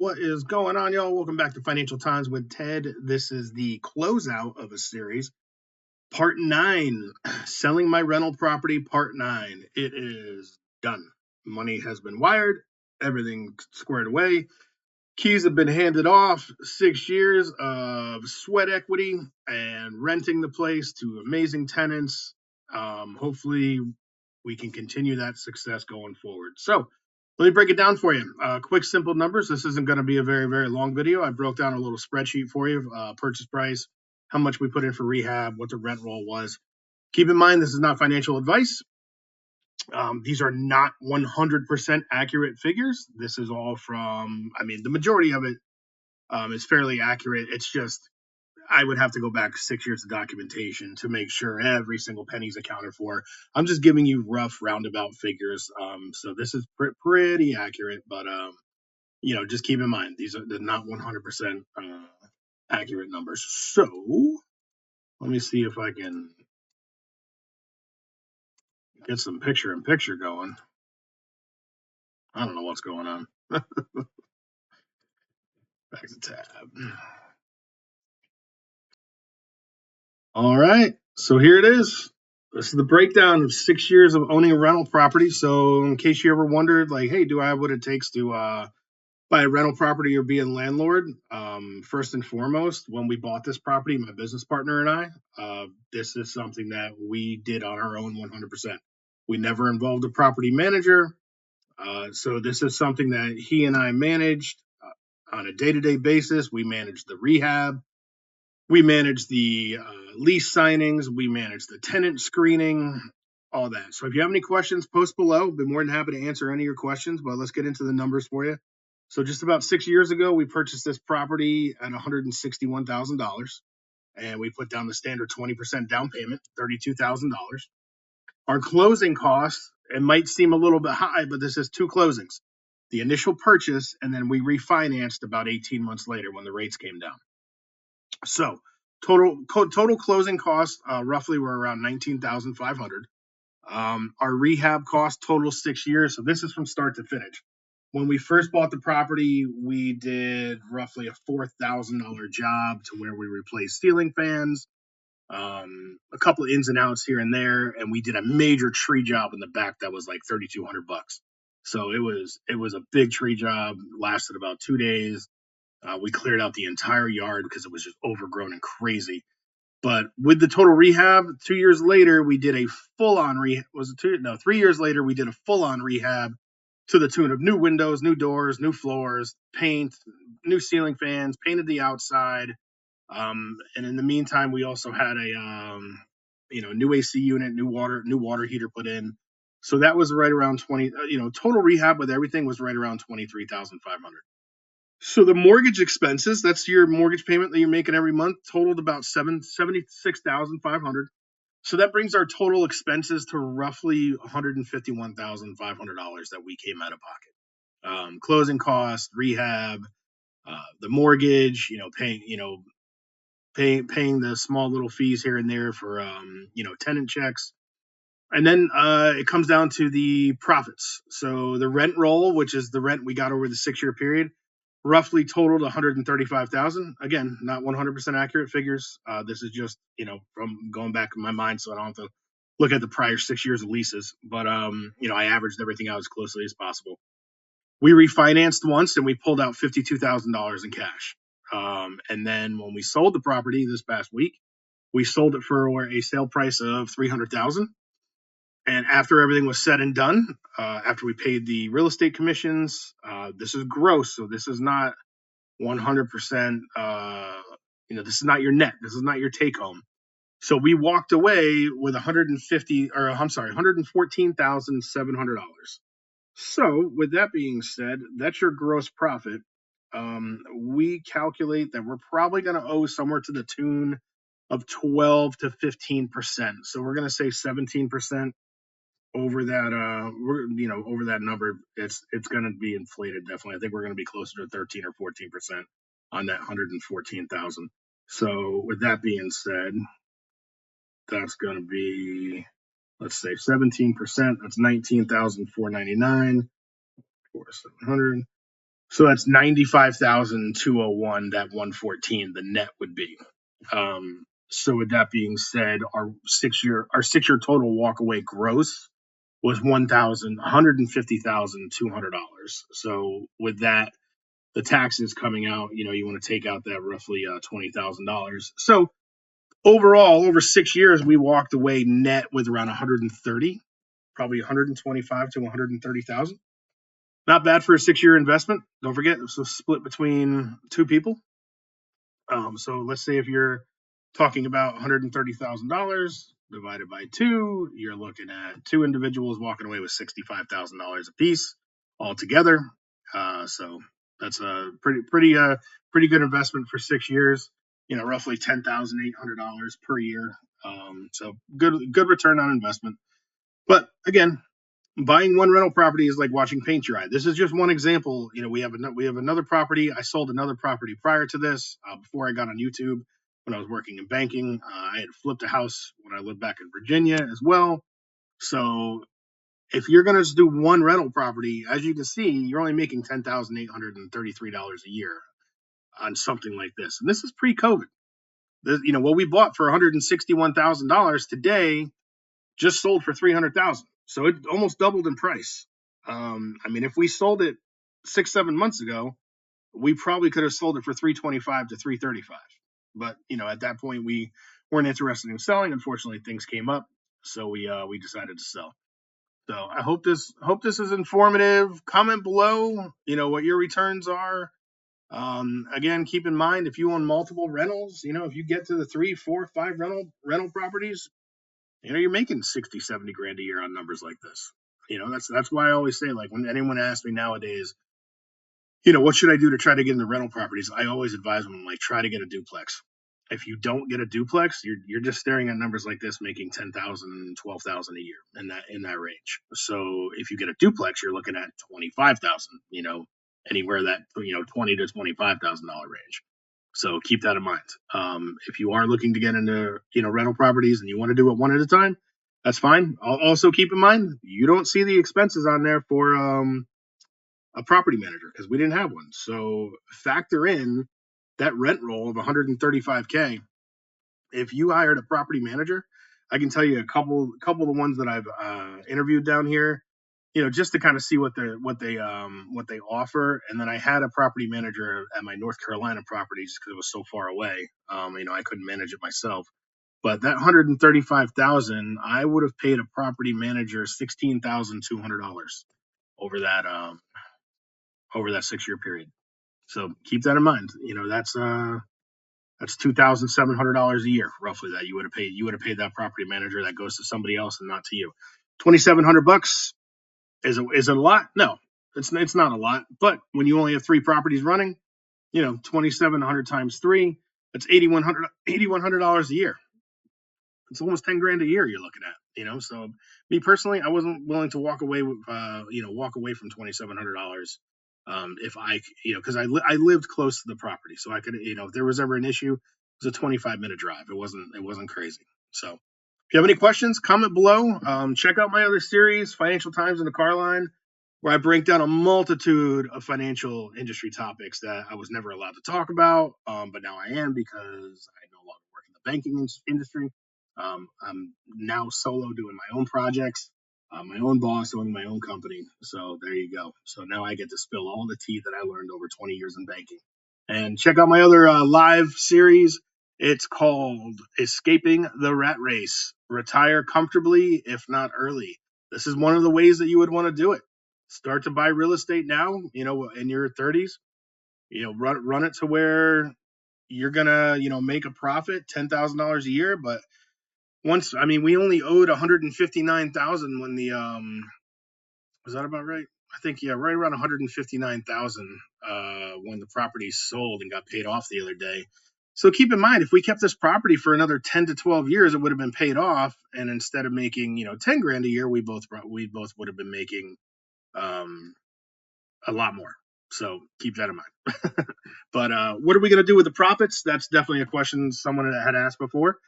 What is going on, y'all? Welcome back to Financial Times with Ted. This is the closeout of a series, part 9, selling my rental property, part 9. It is done. Money has been wired, everything squared away. Keys have been handed off. 6 years of sweat equity and renting the place to amazing tenants. Hopefully, we can continue that success going forward. So, let me break it down for you. Quick, simple numbers. This isn't going to be a very, very long video. I broke down a little spreadsheet for you. Purchase price, how much we put in for rehab, what the rent roll was. Keep in mind, this is not financial advice. These are not 100% accurate figures. This is all from, the majority of it is fairly accurate. It's just, I would have to go back 6 years of documentation to make sure every single penny is accounted for. I'm just giving you rough roundabout figures. So this is pretty accurate, but just keep in mind, they're not 100% accurate numbers. So let me see if I can get some picture-in-picture going. I don't know what's going on. Back to tab. All right, so here it is. This is the breakdown of 6 years of owning a rental property. So in case you ever wondered, like, hey, do I have what it takes to buy a rental property or be a landlord? First and foremost, when we bought this property, my business partner and I, this is something that we did on our own 100%. We never involved a property manager. So this is something that he and I managed on a day-to-day basis. We managed the rehab. We manage the lease signings. We manage the tenant screening, all that. So if you have any questions, post below. Been more than happy to answer any of your questions, but let's get into the numbers for you. So just about 6 years ago, we purchased this property at $161,000, and we put down the standard 20% down payment, $32,000. Our closing costs, it might seem a little bit high, but this is 2 closings. The initial purchase, and then we refinanced about 18 months later when the rates came down. So total closing costs roughly were around $19,500. Our rehab cost total 6 years. So this is from start to finish. When we first bought the property, we did roughly a $4,000 job to where we replaced ceiling fans, a couple of ins and outs here and there, and we did a major tree job in the back that was like $3,200. So it was a big tree job. Lasted about 2 days. We cleared out the entire yard because it was just overgrown and crazy. But with the total rehab, 2 years later, we did a full-on rehab. 3 years later, we did a full-on rehab to the tune of new windows, new doors, new floors, paint, new ceiling fans, painted the outside. And in the meantime, we also had a new AC unit, new water heater put in. So that was right around 20. Total rehab with everything was right around 23,500. So the mortgage expenses, that's your mortgage payment that you're making every month, totaled about 76,500. So that brings our total expenses to roughly $151,500 that we came out of pocket. Closing costs, rehab, the mortgage, paying the small little fees here and there for tenant checks. And then it comes down to the profits. So the rent roll, which is the rent we got over the 6 year period, roughly totaled $135,000. Again, not 100% accurate figures. This is just, from going back in my mind, so I don't have to look at the prior 6 years of leases. But, I averaged everything out as closely as possible. We refinanced once and we pulled out $52,000 in cash. And then when we sold the property this past week, we sold it for a sale price of $300,000. And after everything was said and done, after we paid the real estate commissions, this is gross, so this is not 100%. This is not your net. This is not your take home. So we walked away with $114,700. So with that being said, that's your gross profit. We calculate that we're probably going to owe somewhere to the tune of 12 to 15%. So we're going to say 17%. Over that over that number, it's going to be inflated. Definitely, I think we're going to be closer to 13 or 14% on that 114,000. So with that being said, that's going to be, let's say 17%. That's 19,499 for 700. So that's 95,201. That 114, the net would be. So with that being said, our 6 year total walkaway gross was $150,200. So with that, the taxes coming out, you want to take out that roughly $20,000. So overall, over 6 years, we walked away net with around 130, probably 125 to 130,000. Not bad for a 6 year investment. Don't forget, it's a split between two people. So let's say if you're talking about $130,000 divided by two, you're looking at two individuals walking away with $65,000 a piece altogether. So that's a pretty good investment for 6 years. Roughly $10,800 per year. So good return on investment. But again, buying one rental property is like watching paint dry. This is just one example. We have another property. I sold another property prior to this, before I got on YouTube. When I was working in banking, I had flipped a house when I lived back in Virginia as well. So if you're going to do one rental property, as you can see, you're only making $10,833 a year on something like this, and this is pre-COVID. What we bought for $161,000 today just sold for $300,000. So it almost doubled in price. If we sold it 6-7 months ago, we probably could have sold it for 325 to 335. But at that point, we weren't interested in selling. Unfortunately, things came up, so we decided to sell. So I hope this is informative. Comment below, what your returns are. Again, keep in mind, if you own multiple rentals, if you get to the 3, 4, 5 rental properties, you're making 60, 70 grand a year on numbers like this. That's why I always say, like, when anyone asks me nowadays, what should I do to try to get into rental properties? I always advise them, like, try to get a duplex. If you don't get a duplex, you're just staring at numbers like this, making 10,000, 12,000 a year in that range. So if you get a duplex, you're looking at 25,000. Anywhere that $20,000 to $25,000 range. So keep that in mind. If you are looking to get into rental properties and you want to do it one at a time, that's fine. Also keep in mind, you don't see the expenses on there for a property manager, because we didn't have one. So factor in that rent roll of 135K. If you hired a property manager, I can tell you a couple of the ones that I've interviewed down here, just to kind of see what they offer. And then I had a property manager at my North Carolina properties because it was so far away. I couldn't manage it myself. But that 135,000, I would have paid a property manager $16,200 over that 6 year period. So keep that in mind. That's $2,700 a year, roughly, that you would have paid. You would have paid that property manager. That goes to somebody else and not to you. $2,700 is it a lot? No, it's not a lot. But when you only have 3 properties running, 2,700 times 3, that's $8,100 a year. It's almost 10 grand a year you're looking at. So me personally, I wasn't willing to walk away from $2,700. If I, because I lived close to the property, so I could, if there was ever an issue, it was a 25-minute drive. It wasn't crazy. So if you have any questions, comment below. Check out my other series, Financial Times in the Car Line, where I break down a multitude of financial industry topics that I was never allowed to talk about, but now I am, because I no longer work in the banking industry. I'm now solo doing my own projects, my own boss, owning my own company. So there you go. So now I get to spill all the tea that I learned over 20 years in banking. And check out my other live series. It's called Escaping the Rat Race. Retire comfortably, if not early. This is one of the ways that you would want to do it. Start to buy real estate now, in your 30s. Run it to where you're gonna, make a profit, $10,000 a year. But we only owed 159,000 when the was that about right? I think, yeah, right around 159,000 when the property sold and got paid off the other day. So keep in mind, if we kept this property for another 10 to 12 years, it would have been paid off. And instead of making, 10 grand a year, we both would have been making a lot more. So keep that in mind. But what are we going to do with the profits? That's definitely a question someone had asked before.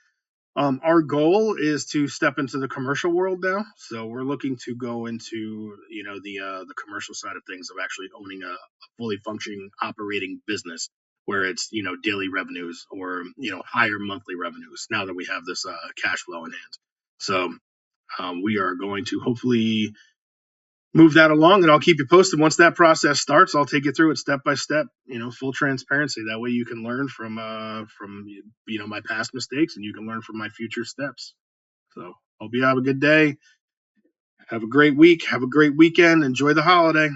Our goal is to step into the commercial world now. So we're looking to go into, the commercial side of things of actually owning a fully functioning operating business where it's, daily revenues or, higher monthly revenues now that we have this cash flow in hand. So we are going to hopefully move that along, and I'll keep you posted once that process starts. I'll take you through it step by step, full transparency. That way you can learn from my past mistakes, and you can learn from my future steps. So hope you have a good day. Have a great week. Have a great weekend. Enjoy the holiday.